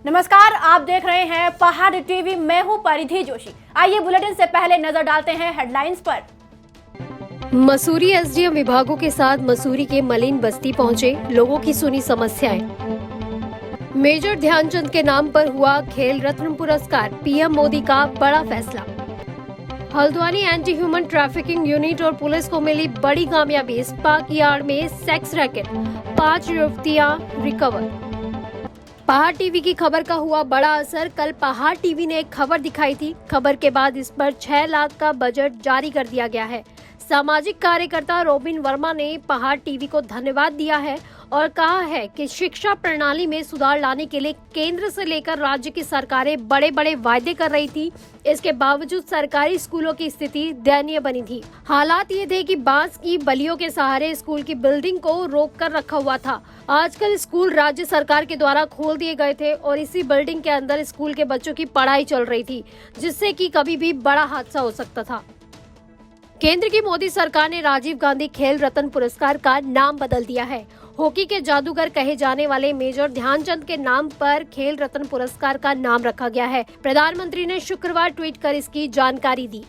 नमस्कार, आप देख रहे हैं पहाड़ टीवी। मैं हूं परिधि जोशी। आइए बुलेटिन से पहले नजर डालते हैं हेडलाइंस पर। मसूरी एसडीएम विभागों के साथ मसूरी के मलिन बस्ती पहुंचे, लोगों की सुनी समस्याएं। मेजर ध्यानचंद के नाम पर हुआ खेल रत्न पुरस्कार, पीएम मोदी का बड़ा फैसला। Haldwani anti human trafficking unit और पुलिस को मिली बड़ी कामयाबी, स्पाक यार्ड में सेक्स रैकेट, 5 युवतियां रिकवर। पहाड़ टीवी की खबर का हुआ बड़ा असर। कल पहाड़ टीवी ने एक खबर दिखाई थी। खबर के बाद इस पर 6 लाख का बजट जारी कर दिया गया है। सामाजिक कार्यकर्ता रोबिन वर्मा ने पहाड़ टीवी को धन्यवाद दिया है और कहा है कि शिक्षा प्रणाली में सुधार लाने के लिए केंद्र से लेकर राज्य की सरकारें बड़े बड़े वायदे कर रही थी। इसके बावजूद सरकारी स्कूलों की स्थिति दयनीय बनी थी। हालात ये थे कि बांस की बल्लियों के सहारे स्कूल की बिल्डिंग को रोक कर रखा हुआ था। आजकल स्कूल राज्य सरकार के द्वारा खोल दिए गए थे और इसी बिल्डिंग के अंदर स्कूल के बच्चों की पढ़ाई चल रही थी, जिससे कि कभी भी बड़ा हादसा हो सकता था। केंद्र की मोदी सरकार ने राजीव गांधी खेल रत्न पुरस्कार का नाम बदल दिया है। हॉकी के जादूगर कहे जाने वाले मेजर ध्यानचंद के नाम पर खेल रत्न पुरस्कार का नाम रखा गया है। प्रधानमंत्री ने शुक्रवार ट्वीट कर इसकी जानकारी दी।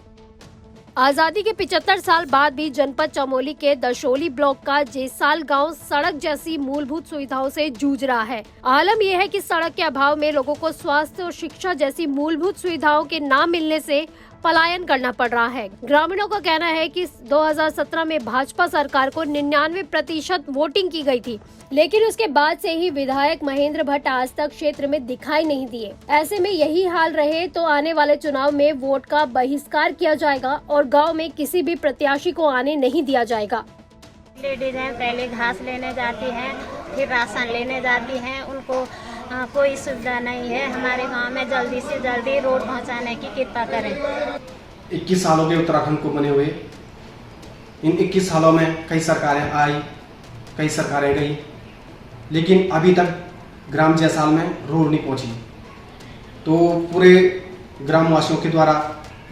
आजादी के 75 साल बाद भी जनपद चमोली के दशोली ब्लॉक का जेसाल गांव सड़क जैसी मूलभूत सुविधाओं से जूझ रहा है। आलम यह है कि सड़क के अभाव में लोगों को स्वास्थ्य और शिक्षा जैसी मूलभूत सुविधाओं के न मिलने से पलायन करना पड़ रहा है। ग्रामीणों का कहना है कि 2017 में भाजपा सरकार को 99% वोटिंग की गई थी, लेकिन उसके बाद से ही विधायक महेंद्र भट्ट आज तक क्षेत्र में दिखाई नहीं दिए। ऐसे में यही हाल रहे तो आने वाले चुनाव में वोट का बहिष्कार किया जाएगा और गांव में किसी भी प्रत्याशी को आने नहीं दिया जाएगा। लेडीज हैं, पहले घास लेने जाती हैं, फिर राशन लेने जाती हैं, उनको कोई सुविधा नहीं है। हमारे गांव में जल्दी से जल्दी रोड पहुंचाने की कृपा करें। 21 सालों के उत्तराखंड को बने हुए इन 21 सालों में कई सरकारें आई, कई सरकारें गई, लेकिन अभी तक ग्राम जैसाल में रोड नहीं पहुंची। तो पूरे ग्रामवासियों के द्वारा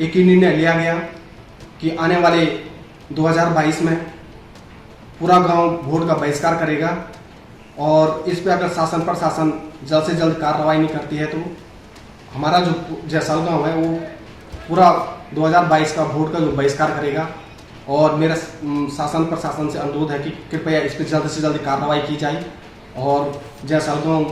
एक ही निर्णय लिया गया कि आने वाले 2022 में पूरा गांव वोट का बहिष्कार करेगा और इस पे अगर शासन प्रशासन जल्द से जल्द कार्रवाई नहीं करती है तो हमारा जो जैसाल गांव है वो पूरा 2022 का वोट का जो बहिष्कार करेगा। और मेरा शासन प्रशासन से अनुरोध है कि कृपया इस पर जल्द से जल्द कार्रवाई की जाए और जैसाल गांव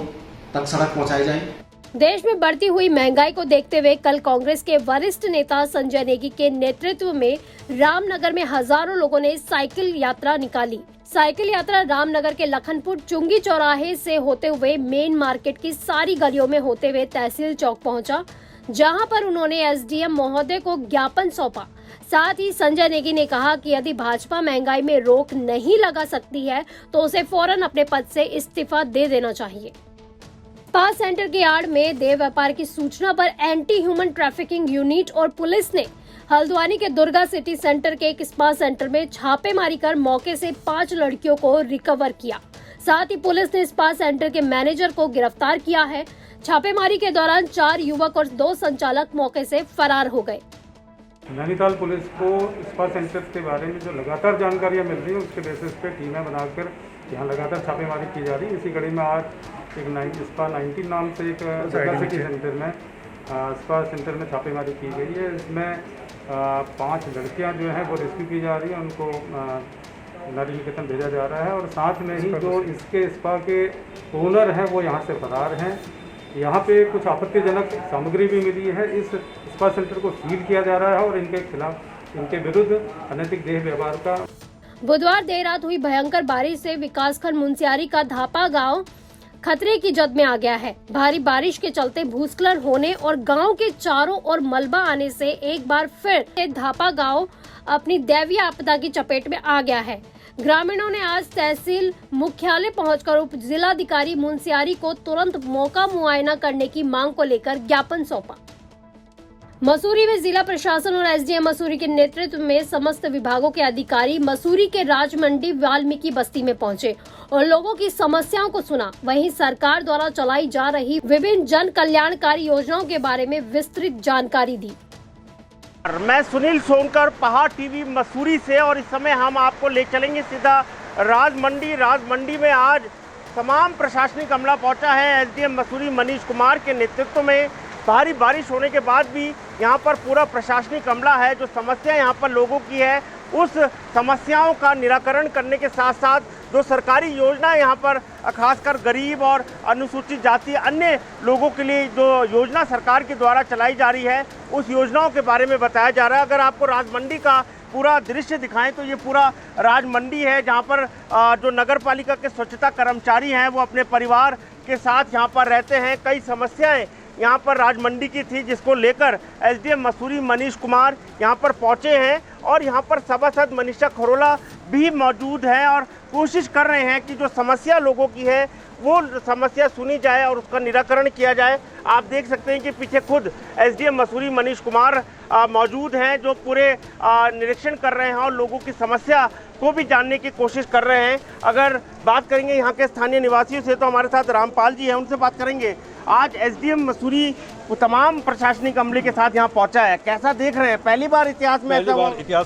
तक सड़क पहुंचाई जाए। देश में बढ़ती हुई महंगाई को देखते हुए कल कांग्रेस के वरिष्ठ नेता संजय नेगी के नेतृत्व में रामनगर में हजारों लोगों ने साइकिल यात्रा निकाली। साइकिल यात्रा रामनगर के लखनपुर चुंगी चौराहे से होते हुए मेन मार्केट की सारी गलियों में होते हुए तहसील चौक पहुंचा, जहां पर उन्होंने एसडीएम महोदय को ज्ञापन सौंपा। साथ ही संजय नेगी ने कहा कि यदि भाजपा महंगाई में रोक नहीं लगा सकती है तो उसे फौरन अपने पद से इस्तीफा दे देना चाहिए। स्पा सेंटर के आड़ में देह व्यापार की सूचना पर एंटी ह्यूमन ट्रैफिकिंग यूनिट और पुलिस ने हल्द्वानी के दुर्गा सिटी सेंटर के एक स्पा सेंटर में छापेमारी कर मौके से 5 लड़कियों को रिकवर किया। साथ ही पुलिस ने स्पा सेंटर के मैनेजर को गिरफ्तार किया है। छापेमारी के दौरान 4 युवक और 2 संचालक मौके से फरार हो गए। नैनीताल पुलिस को स्पा सेंटर के बारे में जो लगातार जानकारियां मिल रही है उसके बेसिस पे टीमें बनाकर यहाँ लगातार छापेमारी की जा रही है। इसी कड़ी में आज एक स्पा 19 नाम से एक दुर्गा सिटी सेंटर में स्पा सेंटर में छापेमारी की गई है। इसमें 5 लड़कियां जो हैं वो रेस्क्यू की जा रही हैं, उनको नारी निकेतन भेजा जा रहा है और साथ में ही जो इसके स्पा के ओनर हैं वो यहाँ से फरार हैं। यहाँ पे कुछ आपत्तिजनक सामग्री भी मिली है। इस स्पा सेंटर को सील किया जा रहा है और इनके खिलाफ, इनके विरुद्ध अनैतिक देह व्यवहार का। बुधवार देर रात हुई भयंकर बारिश से विकासखंड मुंसियारी का धापा गांव खतरे की जद में आ गया है। भारी बारिश के चलते भूस्खलन होने और गांव के चारों ओर मलबा आने से एक बार फिर धापा गांव अपनी दैवीय आपदा की चपेट में आ गया है। ग्रामीणों ने आज तहसील मुख्यालय पहुंचकर उप जिलाधिकारी मुंसियारी को तुरंत मौका मुआयना करने की मांग को लेकर ज्ञापन सौंपा। मसूरी में जिला प्रशासन और एसडीएम मसूरी के नेतृत्व में समस्त विभागों के अधिकारी मसूरी के राजमंडी वाल्मीकि बस्ती में पहुंचे और लोगों की समस्याओं को सुना। वहीं सरकार द्वारा चलाई जा रही विभिन्न जन कल्याणकारी योजनाओं के बारे में विस्तृत जानकारी दी। मैं सुनील सोनकर, पहाड़ टीवी मसूरी से, और इस समय हम आपको ले चलेंगे सीधा राजमंडी में आज तमाम प्रशासनिक अमला पहुंचा है एसडीएम मसूरी मनीष कुमार के नेतृत्व में। भारी बारिश होने के बाद भी यहाँ पर पूरा प्रशासनिक अमला है। जो समस्या यहाँ पर लोगों की है उस समस्याओं का निराकरण करने के साथ साथ जो सरकारी योजना यहाँ पर खासकर गरीब और अनुसूचित जाति अन्य लोगों के लिए जो योजना सरकार के द्वारा चलाई जा रही है उस योजनाओं के बारे में बताया जा रहा है। अगर आपको राजमंडी का पूरा दृश्य दिखाएं तो ये पूरा राजमंडी है जहाँ पर जो नगर पालिका के स्वच्छता कर्मचारी हैं वो अपने परिवार के साथ यहाँ पर रहते हैं। कई समस्याएं यहाँ पर राजमंडी की थी जिसको लेकर एसडीएम मसूरी मनीष कुमार यहाँ पर पहुँचे हैं और यहाँ पर सभासद मनीषा खरोला भी मौजूद हैं और कोशिश कर रहे हैं कि जो समस्या लोगों की है वो समस्या सुनी जाए और उसका निराकरण किया जाए। आप देख सकते हैं कि पीछे खुद एसडीएम मसूरी मनीष कुमार मौजूद हैं जो पूरे निरीक्षण कर रहे हैं और लोगों की समस्या को भी जानने की कोशिश कर रहे हैं। अगर बात करेंगे यहाँ के स्थानीय निवासियों से तो हमारे साथ रामपाल जी हैं, उनसे बात करेंगे। आज एसडीएम मसूरी तमाम प्रशासनिक अमले के साथ यहाँ पहुँचा है, कैसा देख रहे हैं? पहली बार इतिहास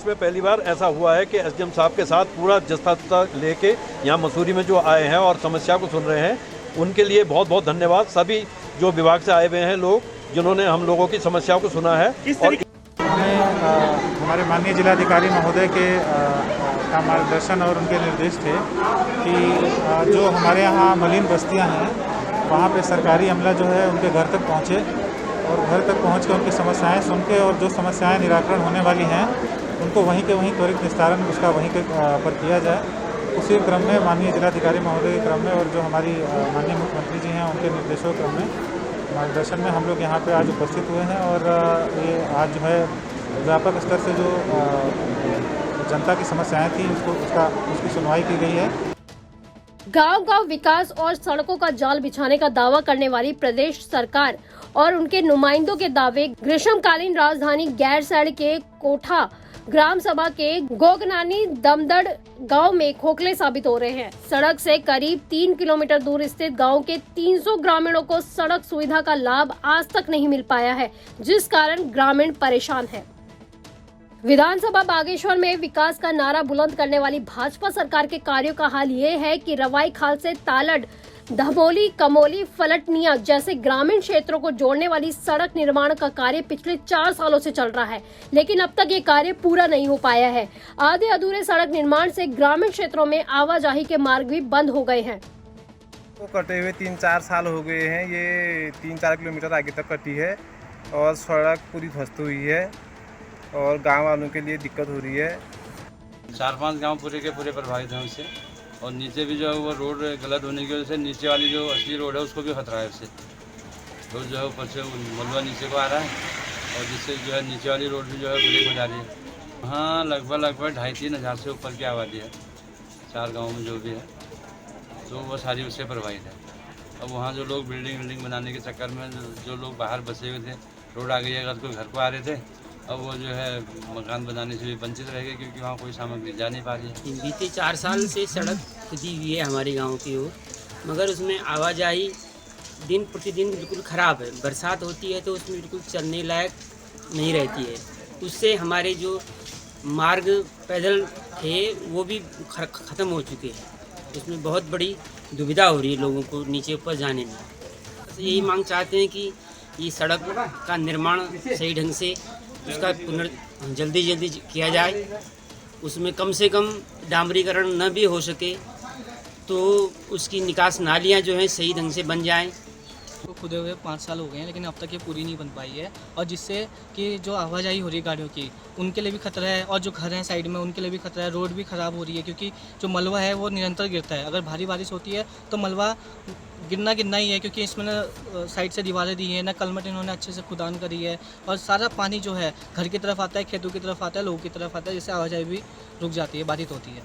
में पहली बार ऐसा हुआ है कि एसडीएम साहब के साथ पूरा जस्ता लेके यहाँ मसूरी में जो आए हैं और समस्या को सुन रहे हैं उनके लिए बहुत बहुत धन्यवाद। सभी जो विभाग से आए हुए हैं लोग जिन्होंने हम लोगों की समस्याओं को सुना है। और हमारे माननीय जिलाधिकारी महोदय के का मार्गदर्शन और उनके निर्देश थे कि जो हमारे यहाँ मलिन बस्तियाँ हैं वहाँ पे सरकारी अमला जो है उनके घर तक पहुँचे और घर तक पहुँच के उनकी समस्याएं सुन के और जो समस्याएं निराकरण होने वाली हैं उनको वहीं के वहीं त्वरित निस्तारण उसका वहीं के पर किया जाए। उसी क्रम में माननीय जिलाधिकारी महोदय के क्रम में और जो हमारी माननीय मुख्यमंत्री जी हैं उनके निर्देशों क्रम में मार्गदर्शन में हम लोग यहाँ पे आज उपस्थित हुए हैं और ये आज जो है व्यापक स्तर से जो जनता की समस्याएं थी उसकी सुनवाई की गई है। गांव-गांव विकास और सड़कों का जाल बिछाने का दावा करने वाली प्रदेश सरकार और उनके नुमाइंदों के दावे ग्रीष्मकालीन राजधानी गैरसैंण के कोठा ग्राम सभा के गोगनानी दमदड़ गांव में खोखले साबित हो रहे हैं। सड़क से करीब 3 किलोमीटर दूर स्थित गांव के 300 ग्रामीणों को सड़क सुविधा का लाभ आज तक नहीं मिल पाया है, जिस कारण ग्रामीण परेशान है। विधानसभा बागेश्वर में विकास का नारा बुलंद करने वाली भाजपा सरकार के कार्यों का हाल ये है कि रवाई खाल से तालड़, धमोली, कमोली, फलटनिया जैसे ग्रामीण क्षेत्रों को जोड़ने वाली सड़क निर्माण का कार्य पिछले 4 सालों से चल रहा है, लेकिन अब तक ये कार्य पूरा नहीं हो पाया है। आधे अधूरे सड़क निर्माण से ग्रामीण क्षेत्रों में आवाजाही के मार्ग भी बंद हो गए हैं। तो कटे हुए 3-4 साल हो गए हैं, ये 3-4 किलोमीटर आगे तक कटी है और सड़क पूरी ध्वस्त हुई है और गांव वालों के लिए दिक्कत हो रही है। 4-5 गांव पूरे के पूरे प्रभावित हैं उससे और नीचे भी जो है वो रोड गलत होने की वजह से नीचे वाली जो असली रोड है उसको भी खतरा है उससे। रोड जो है ऊपर से मलबा नीचे को आ रहा है और जिससे जो है नीचे वाली रोड भी जो है ब्रेक हो जा रही है। हाँ, लगभग 2,500-3 हज़ार से ऊपर की आबादी है 4 गाँव में जो भी है, तो वो सारी उससे प्रभावित है। अब वहाँ जो लोग बिल्डिंग बनाने के चक्कर में जो लोग बाहर बसे हुए थे, रोड आ गई है, अगर कोई घर को आ रहे थे, अब वो जो है मकान बनाने से भी वंचित रह गए क्योंकि वहाँ कोई सामग्री जा नहीं पा रही है। बीते 4 साल से सड़क खुदी हुई है हमारे गांव की ओर, मगर उसमें आवाजाही दिन प्रतिदिन बिल्कुल ख़राब है। बरसात होती है तो उसमें बिल्कुल चलने लायक नहीं रहती है। उससे हमारे जो मार्ग पैदल थे वो भी ख़त्म हो चुके हैं। उसमें बहुत बड़ी दुविधा हो रही है लोगों को नीचे ऊपर जाने में। यही मांग चाहते हैं कि ये सड़क का निर्माण सही ढंग से उसका जल्दी किया जाए। उसमें कम से कम डामरीकरण न भी हो सके तो उसकी निकास नालियाँ जो हैं सही ढंग से बन जाएं। तो खुदे हुए 5 साल हो गए हैं लेकिन अब तक ये पूरी नहीं बन पाई है और जिससे कि जो आवाजाही हो रही है गाड़ियों की उनके लिए भी खतरा है और जो घर हैं साइड में उनके लिए भी खतरा है। रोड भी ख़राब हो रही है क्योंकि जो मलबा है वो निरंतर गिरता है। अगर भारी बारिश होती है तो मलबा गिरना ही है क्योंकि इसमें न साइड से दीवारें दी हैं, न कलमट इन्होंने अच्छे से खुदान करी है और सारा पानी जो है घर की तरफ आता है, खेतों की तरफ आता है, लोगों की तरफ आता है, जिससे आवाजाही भी रुक जाती है, बाधित होती है।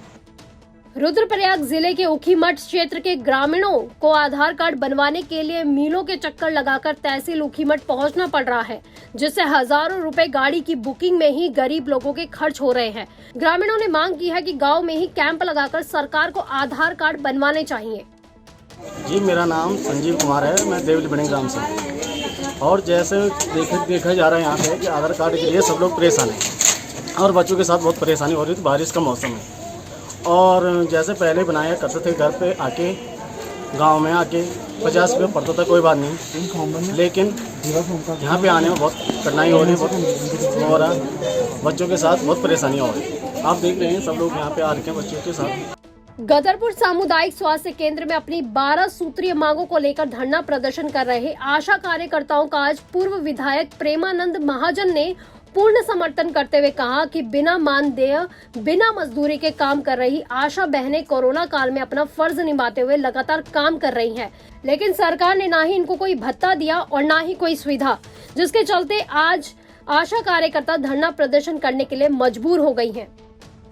रुद्रप्रयाग जिले के ऊखीमठ क्षेत्र के ग्रामीणों को आधार कार्ड बनवाने के लिए मीलों के चक्कर लगाकर तहसील ऊखीमठ पहुंचना पड़ रहा है, जिससे हजारों रुपए गाड़ी की बुकिंग में ही गरीब लोगों के खर्च हो रहे हैं। ग्रामीणों ने मांग की है कि गांव में ही कैंप लगाकर सरकार को आधार कार्ड बनवाने चाहिए। जी, मेरा नाम संजीव कुमार है, मैं देवली बड़े ग्राम से। और जैसे देखा जा रहा है यहाँ पे कि आधार कार्ड के लिए सब लोग परेशान हैं और बच्चों के साथ बहुत परेशानी हो रही थी। बारिश का मौसम है और जैसे पहले बनाया करते थे घर पे आके गांव में आके 50 रुपये पड़ता था, कोई बात नहीं, लेकिन यहाँ पे आने में बहुत कठिनाई हो रही है और बच्चों के साथ बहुत परेशानी हो रही है। आप देख रहे हैं सब लोग यहाँ पे आ रखे हैं बच्चों के साथ। गदरपुर सामुदायिक स्वास्थ्य केंद्र में अपनी 12 सूत्रीय मांगों को लेकर धरना प्रदर्शन कर रहे आशा कार्यकर्ताओं का आज पूर्व विधायक प्रेमानंद महाजन ने पूर्ण समर्थन करते हुए कहा कि बिना मानदेय बिना मजदूरी के काम कर रही आशा बहनें कोरोना काल में अपना फर्ज निभाते हुए लगातार काम कर रही हैं, लेकिन सरकार ने ना ही इनको कोई भत्ता दिया और ना ही कोई सुविधा, जिसके चलते आज आशा कार्यकर्ता धरना प्रदर्शन करने के लिए मजबूर हो गई हैं।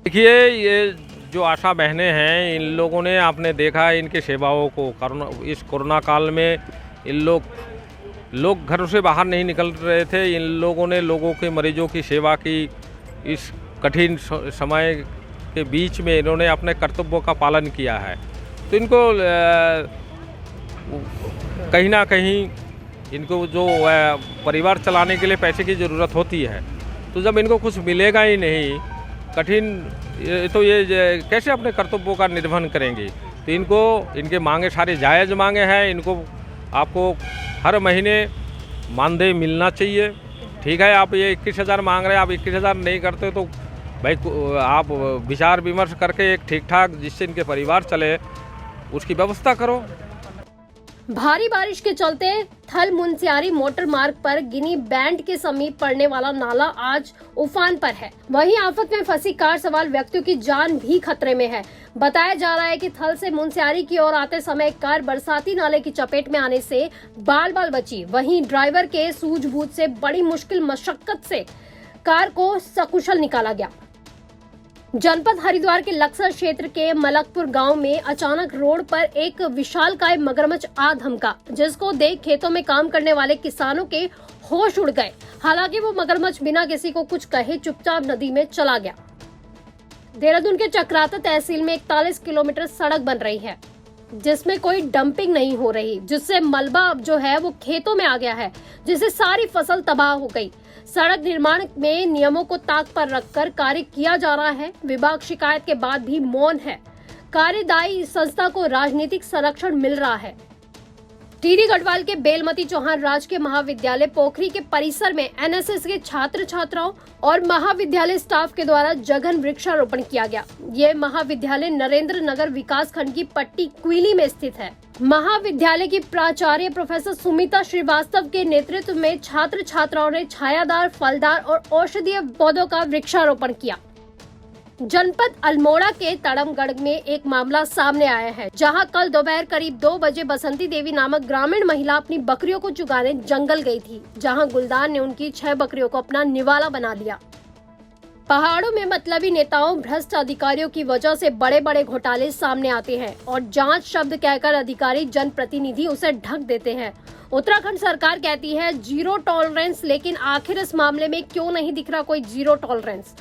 देखिए, ये जो आशा बहनें हैं, इन लोगों ने आपने देखा इनकी सेवाओं को इस कोरोना काल में इन लोग घरों से बाहर नहीं निकल रहे थे। इन लोगों ने लोगों के मरीजों की सेवा की। इस कठिन समय के बीच में इन्होंने अपने कर्तव्यों का पालन किया है। तो इनको कहीं ना कहीं इनको जो परिवार चलाने के लिए पैसे की ज़रूरत होती है, तो जब इनको कुछ मिलेगा ही नहीं, कठिन, तो ये कैसे अपने कर्तव्यों का निर्वहन करेंगे। तो इनको इनके मांगे सारे जायज़ मांगे हैं। इनको आपको हर महीने मानदेय मिलना चाहिए। ठीक है, आप ये 21,000 मांग रहे हैं, आप 21,000 नहीं करते तो भाई आप विचार विमर्श करके एक ठीक ठाक जिससे इनके परिवार चले उसकी व्यवस्था करो। भारी बारिश के चलते थल मुनस्यारी मोटर मार्ग पर गिनी बैंड के समीप पड़ने वाला नाला आज उफान पर है। वहीं आफत में फंसी कार सवार व्यक्तियों की जान भी खतरे में है। बताया जा रहा है कि थल से मुनस्यारी की ओर आते समय कार बरसाती नाले की चपेट में आने से बाल बाल बची। वहीं ड्राइवर के सूझबूझ से बड़ी मुश्किल मशक्कत से कार को सकुशल निकाला गया। जनपद हरिद्वार के लक्सर क्षेत्र के मलकपुर गांव में अचानक रोड पर एक विशालकाय मगरमच्छ आ धमका, जिसको देख खेतों में काम करने वाले किसानों के होश उड़ गए। हालांकि वो मगरमच्छ बिना किसी को कुछ कहे चुपचाप नदी में चला गया। देहरादून के चक्राता तहसील में 41 किलोमीटर सड़क बन रही है, जिसमें कोई डंपिंग नहीं हो रही, जिससे मलबा अब जो है वो खेतों में आ गया है, जिससे सारी फसल तबाह हो गई। सड़क निर्माण में नियमों को ताक पर रखकर कार्य किया जा रहा है। विभाग शिकायत के बाद भी मौन है। कार्यदायी संस्था को राजनीतिक संरक्षण मिल रहा है। टिहरी गढ़वाल के बेलमती चौहान राजकीय महाविद्यालय पोखरी के परिसर में एनएसएस के छात्र छात्राओं और महाविद्यालय स्टाफ के द्वारा जघन वृक्षारोपण किया गया। ये महाविद्यालय नरेंद्र नगर विकास खंड की पट्टी क्विली में स्थित है। महाविद्यालय की प्राचार्य प्रोफेसर सुमिता श्रीवास्तव के नेतृत्व में छात्र छात्राओं ने छायादार, फलदार और औषधीय पौधों का वृक्षारोपण किया। जनपद अल्मोड़ा के तड़मगढ़ में एक मामला सामने आया है, जहां कल दोपहर करीब 2 बजे बसंती देवी नामक ग्रामीण महिला अपनी बकरियों को चुगाने जंगल गई थी, जहां गुलदार ने उनकी 6 बकरियों को अपना निवाला बना लिया। पहाड़ों में मतलबी नेताओं, भ्रष्ट अधिकारियों की वजह से बड़े बड़े घोटाले सामने आते हैं और जांच शब्द कहकर अधिकारी जनप्रतिनिधि उसे ढक देते हैं। उत्तराखंड सरकार कहती है जीरो टॉलरेंस, लेकिन आखिर इस मामले में क्यों नहीं दिख रहा कोई जीरो टॉलरेंस।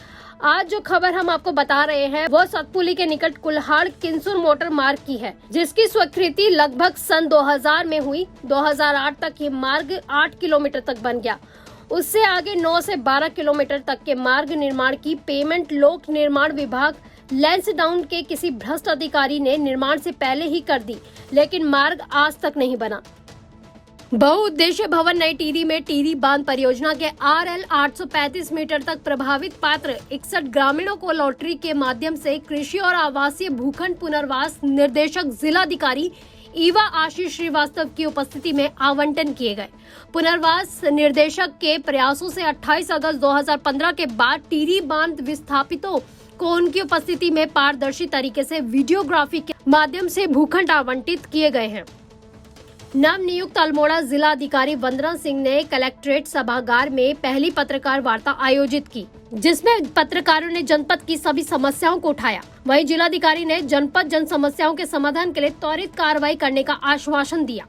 आज जो खबर हम आपको बता रहे हैं वो सतपुली के निकट कुल्हाड़ किन्सुर मोटर मार्ग की है, जिसकी स्वीकृति लगभग सन 2000 में हुई। 2008 तक ये मार्ग 8 किलोमीटर तक बन गया। उससे आगे 9 से 12 किलोमीटर तक के मार्ग निर्माण की पेमेंट लोक निर्माण विभाग लैंसडाउन के किसी भ्रष्ट अधिकारी ने निर्माण से पहले ही कर दी, लेकिन मार्ग आज तक नहीं बना। बहुउद्देश्य भवन नई टिहरी में टिहरी बांध परियोजना के RL 835 मीटर तक प्रभावित पात्र 61 ग्रामीणों को लॉटरी के माध्यम से कृषि और आवासीय भूखंड पुनर्वास निर्देशक जिलाधिकारी ईवा आशीष श्रीवास्तव की उपस्थिति में आवंटन किए गए। पुनर्वास निर्देशक के प्रयासों से 28 अगस्त 2015 के बाद टिहरी बांध विस्थापितों को उनकी उपस्थिति में पारदर्शी तरीके से वीडियोग्राफी के माध्यम से भूखंड आवंटित किए गए हैं। नव नियुक्त अल्मोड़ा जिला अधिकारी वंदना सिंह ने कलेक्ट्रेट सभागार में पहली पत्रकार वार्ता आयोजित की, जिसमें पत्रकारों ने जनपद की सभी समस्याओं को उठाया। वहीं जिलाधिकारी ने जनपद जन समस्याओं के समाधान के लिए त्वरित कार्रवाई करने का आश्वासन दिया।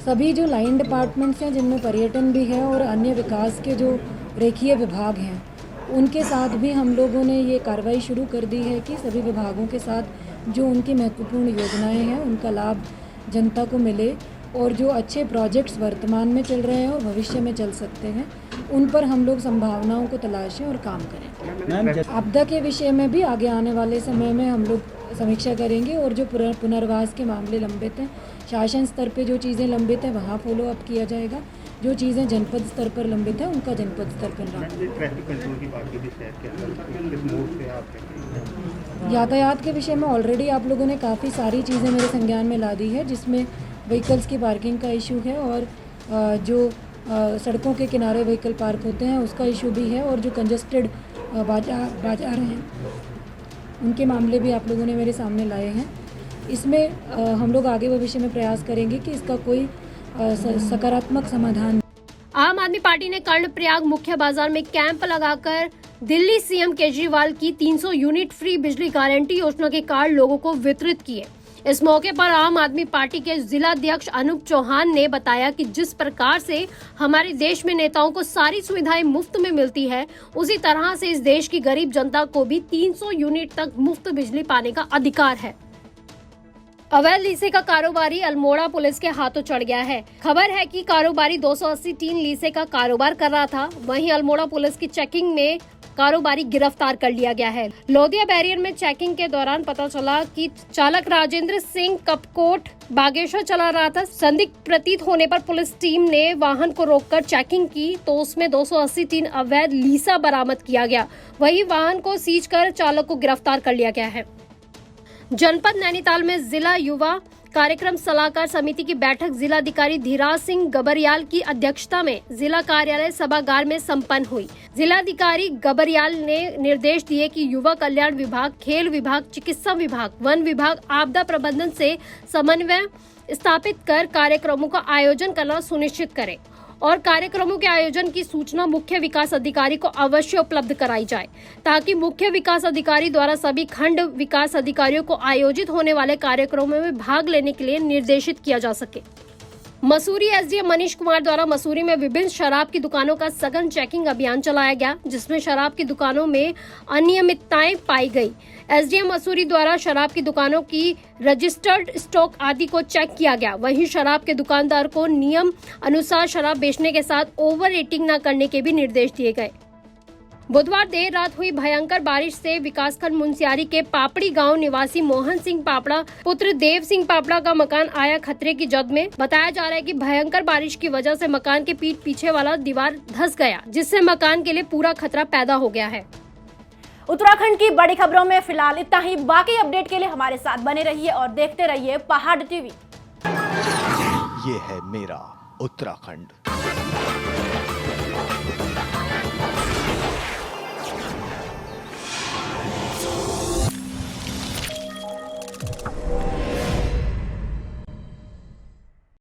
सभी जो लाइन डिपार्टमेंट्स हैं, जिनमें पर्यटन भी है और अन्य विकास के जो रेखीय विभाग हैं, उनके साथ भी हम लोगों ने ये कार्रवाई शुरू कर दी है कि सभी विभागों के साथ जो उनकी महत्वपूर्ण योजनाएं हैं उनका लाभ जनता को मिले और जो अच्छे प्रोजेक्ट्स वर्तमान में चल रहे हैं और भविष्य में चल सकते हैं, उन पर हम लोग संभावनाओं को तलाशें और काम करें। आपदा के विषय में भी आगे आने वाले समय में हम लोग समीक्षा करेंगे और जो पुनर्वास के मामले लंबित हैं, शासन स्तर पे जो चीज़ें लंबित हैं वहाँ फॉलो अप किया जाएगा। जो चीज़ें जनपद स्तर पर लंबित हैं उनका जनपद स्तर पर ट्रैफिक कंट्रोल की बात की थी शहर के अंदर, किस मोड से आप यातायात के विषय में ऑलरेडी आप लोगों ने काफ़ी सारी चीज़ें मेरे संज्ञान में ला दी है, जिसमें व्हीकल्स की पार्किंग का इशू है और जो सड़कों के किनारे व्हीकल पार्क होते हैं उसका इशू भी है, और जो कंजस्टेड बाजार हैं उनके मामले भी आप लोगों ने मेरे सामने लाए हैं। इसमें हम लोग आगे भविष्य में प्रयास करेंगे कि इसका कोई सकारात्मक समाधान। आम आदमी पार्टी ने कर्णप्रयाग मुख्य बाजार में कैंप लगाकर दिल्ली सीएम केजरीवाल की 300 यूनिट फ्री बिजली गारंटी योजना के कार्ड लोगों को वितरित किए। इस मौके पर आम आदमी पार्टी के जिलाध्यक्ष अनूप चौहान ने बताया कि जिस प्रकार से हमारे देश में नेताओं को सारी सुविधाएं मुफ्त में मिलती है, उसी तरह से इस देश की गरीब जनता को भी 300 यूनिट तक मुफ्त बिजली पाने का अधिकार है। अवैध लीसे का कारोबारी अल्मोड़ा पुलिस के हाथों चढ़ गया है। खबर है कि कारोबारी 280 टीन लीसे का कारोबार कर रहा था। वहीं अल्मोड़ा पुलिस की चेकिंग में कारोबारी गिरफ्तार कर लिया गया है। लोधिया बैरियर में चेकिंग के दौरान पता चला कि चालक राजेंद्र सिंह कपकोट बागेश्वर चला रहा था। संदिग्ध प्रतीत होने पर पुलिस टीम ने वाहन को रोककर चेकिंग की तो उसमें 280 टीन अवैध लीसा बरामद किया गया। वहीं वाहन को सीज कर चालक को गिरफ्तार कर लिया गया है। जनपद नैनीताल में जिला युवा कार्यक्रम सलाहकार समिति की बैठक जिलाधिकारी धीराज सिंह गबरियाल की अध्यक्षता में जिला कार्यालय सभागार में संपन्न हुई। जिलाधिकारी गबरियाल ने निर्देश दिए कि युवा कल्याण विभाग, खेल विभाग, चिकित्सा विभाग, वन विभाग आपदा प्रबंधन से समन्वय स्थापित कर कार्यक्रमों का आयोजन करना सुनिश्चित करे और कार्यक्रमों के आयोजन की सूचना मुख्य विकास अधिकारी को अवश्य उपलब्ध कराई जाए, ताकि मुख्य विकास अधिकारी द्वारा सभी खंड विकास अधिकारियों को आयोजित होने वाले कार्यक्रमों में भाग लेने के लिए निर्देशित किया जा सके। मसूरी एसडीएम मनीष कुमार द्वारा मसूरी में विभिन्न शराब की दुकानों का सघन चेकिंग अभियान चलाया गया, जिसमें शराब की दुकानों में अनियमितताएं पाई गई। एसडीएम मसूरी द्वारा शराब की दुकानों की रजिस्टर्ड स्टॉक आदि को चेक किया गया। वहीं शराब के दुकानदार को नियम अनुसार शराब बेचने के साथ ओवर रेटिंग न करने के भी निर्देश दिए गए। बुधवार देर रात हुई भयंकर बारिश से विकासखंड मुंसियारी के पापड़ी गांव निवासी मोहन सिंह पापड़ा पुत्र देव सिंह पापड़ा का मकान आया खतरे की जद में। बताया जा रहा है कि भयंकर बारिश की वजह से मकान के पीठ पीछे वाला दीवार धंस गया, जिससे मकान के लिए पूरा खतरा पैदा हो गया है। उत्तराखंड की बड़ी खबरों में फिलहाल इतना ही। बाकी अपडेट के लिए हमारे साथ बने रहिए और देखते रहिए पहाड़ टीवी। ये है मेरा उत्तराखंड।